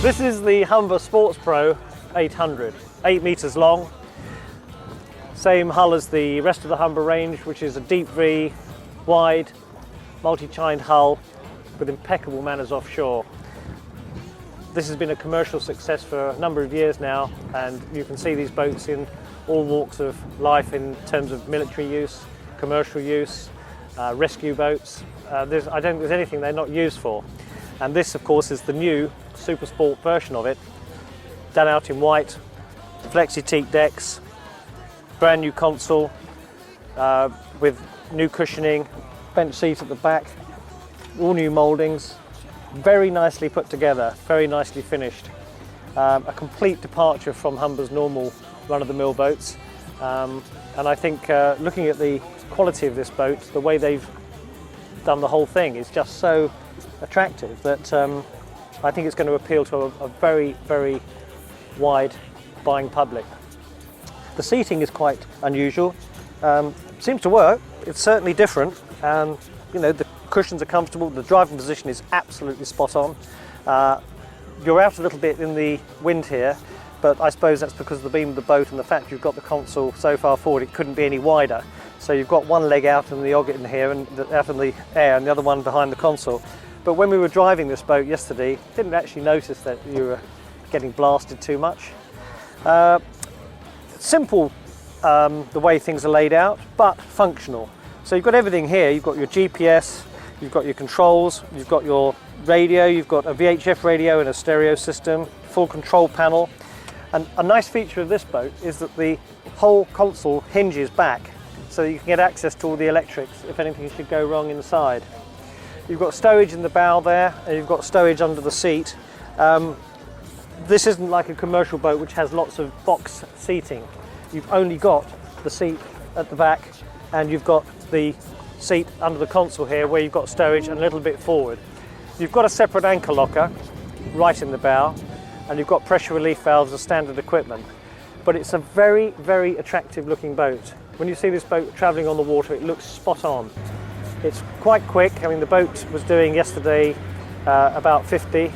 This is the Humber Sports Pro 800, 8 meters long. Same hull as the rest of the Humber range, which is a deep V, wide, multi-chined hull with impeccable manners offshore. This has been a commercial success for a number of years now, and you can see these boats in all walks of life in terms of military use, commercial use, rescue boats. I don't think there's anything they're not used for. And this, of course, is the new Super Sport version of it, done out in white, flexi-teak decks, brand new console with new cushioning, bench seat at the back, all new mouldings, very nicely put together, very nicely finished. A complete departure from Humber's normal run-of-the-mill boats. And I think looking at the quality of this boat, the way they've done the whole thing is just so attractive that I think it's going to appeal to a very, very wide buying public. The seating is quite unusual. Seems to work. It's certainly different. You know, the cushions are comfortable. The driving position is absolutely spot on. You're out a little bit in the wind here, but I suppose that's because of the beam of the boat and the fact you've got the console so far forward it couldn't be any wider. So you've got one leg out in the ogget here and out in the air and the other one behind the console. But when we were driving this boat yesterday, didn't actually notice that you were getting blasted too much. Simple the way things are laid out, but functional. So you've got everything here. You've got your GPS, you've got your controls, you've got your radio, you've got a VHF radio and a stereo system, full control panel. And a nice feature of this boat is that the whole console hinges back so that you can get access to all the electrics if anything should go wrong inside. You've got stowage in the bow there, and you've got stowage under the seat. This isn't like a commercial boat which has lots of box seating. You've only got the seat at the back, and you've got the seat under the console here where you've got stowage and a little bit forward. You've got a separate anchor locker right in the bow, and you've got pressure relief valves as standard equipment. But it's a very, very attractive looking boat. When you see this boat travelling on the water, it looks spot on. It's quite quick. I mean, the boat was doing yesterday about 50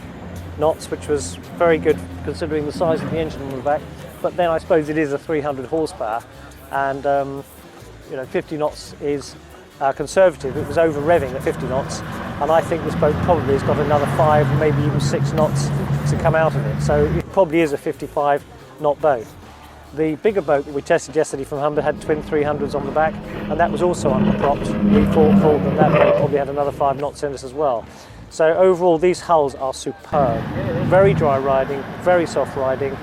knots, which was very good considering the size of the engine on the back. But then I suppose it is a 300 horsepower, and you know, 50 knots is conservative. It was over revving at 50 knots, and I think this boat probably has got another 5, maybe even 6 knots to come out of it. So it probably is a 55 knot boat. The bigger boat that we tested yesterday from Humber had twin 300s on the back, and that was also underpropped. We thought that that boat probably had another 5 knots in it as well. So overall, these hulls are superb. Very dry riding, very soft riding.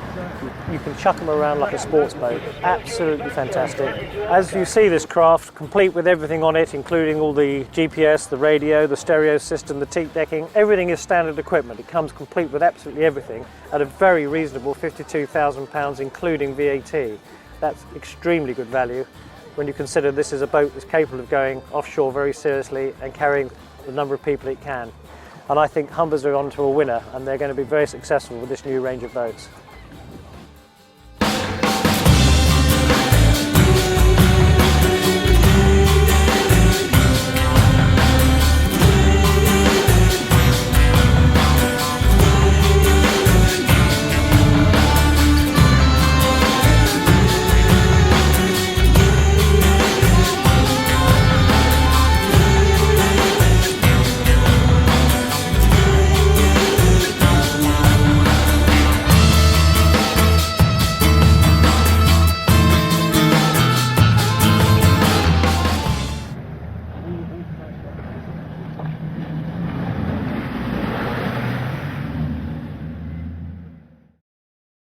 You can chuck them around like a sports boat. Absolutely fantastic. As you see this craft, complete with everything on it, including all the GPS, the radio, the stereo system, the teak decking, everything is standard equipment. It comes complete with absolutely everything at a very reasonable £52,000, including VAT. That's extremely good value when you consider this is a boat that's capable of going offshore very seriously and carrying the number of people it can. And I think Humbers are onto a winner, and they're going to be very successful with this new range of boats.